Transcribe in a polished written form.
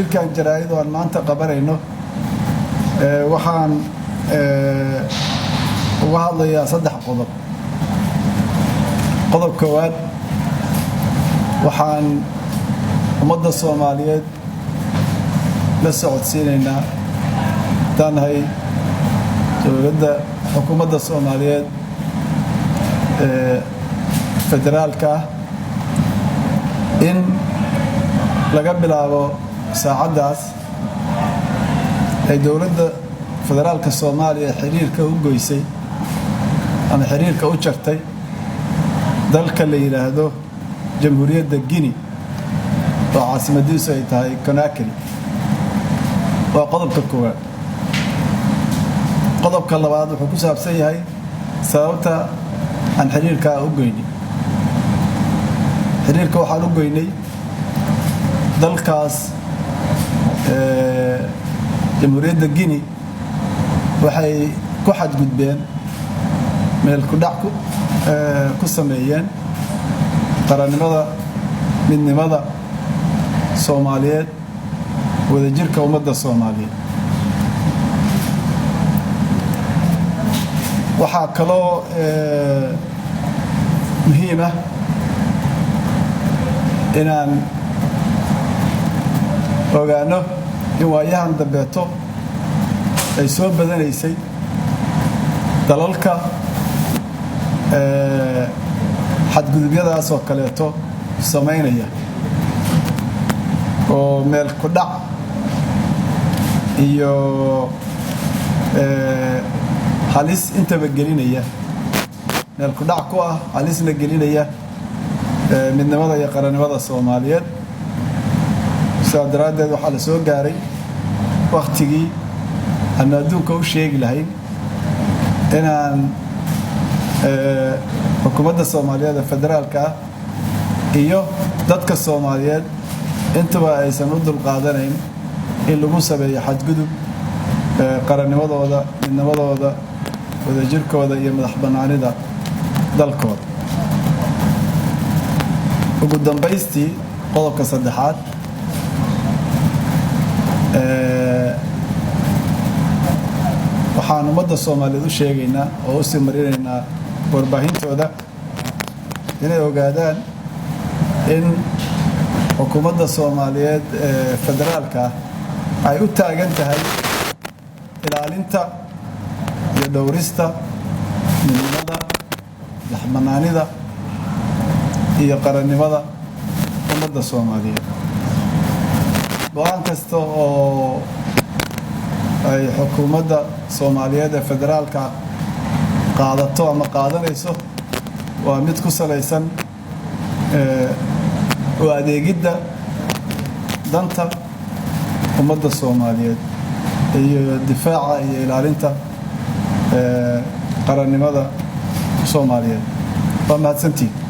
shirkan jaraa'id oo maanta qabanayno waxaan uga hadlayaa saddex qodob. qodob koowaad waxaan ummadda Soomaaliyeed la socodsiinaynaa tanhay dowladda xukuumadda Soomaaliyeed federaalka in laga bilaabo saacadaas ay dowladda federaalka Soomaaliya xiriirka u goysay ama xiriirka u jartay dalka la yiraahdo Jamhuuriyadda Guinea oo caasimadiisu ay tahay Conakry. waa qodobka koowaad. qodobka labaad wuxuu ku saabsan yahay sababta aan xiriirka u goynay. xiriirka waxaan u goynay dalkaas Jamhuuriyadda Guinea waxay ku xadgudbeen meel ku dhac ku sameeyeen qarannimada midnimada Soomaaliyeed wadajirka ummadda Soomaaliyeed. waxaa kaloo muhiim ah inaan ogaano in waayahan dambeeto ay soo badanaysay dalalka xadgudubyadaas oo kaleeto sameynaya oo meel ku dhac iyo halis intaba gelinaya meel ku dhac ku ah halisna gelinaya midnimada iyo qarannimada Soomaaliyeed. sidaa daraaddeed waxaa la soo gaaray waqtigii aan adduunka u sheegi lahayn inaan xukuumadda Soomaaliyeed ee federaalka iyo dadka Soomaaliyeed intaba aysan u dulqaadanayn in lagu sameeyo xadgudub qarannimadooda midnimadooda wadajirkooda iyo madax bannaanida dalkooda. ugu dambaystii qodobka saddexaad waxaan ummadda Soomaaliyeed u sheegaynaa oo u sii marinaynaa warbaahintooda inay ogaadaan in xukuumadda Soomaaliyeed ee federaalka ay u taagan tahay ilaalinta iyo dhowrista midnimada madax bannaanida iyo qarannimada ummadda Soomaaliyeed. go'aan kasta oo ay xukuumadda Soomaaliyeed ee federaalka qaadato ama qaadanayso waa mid ku salaysan oo adeegidda danta ummadda Soomaaliyeed iyo difaaca iyo ilaalinta qarannimada Soomaaliyeed. waa mahadsantihiin.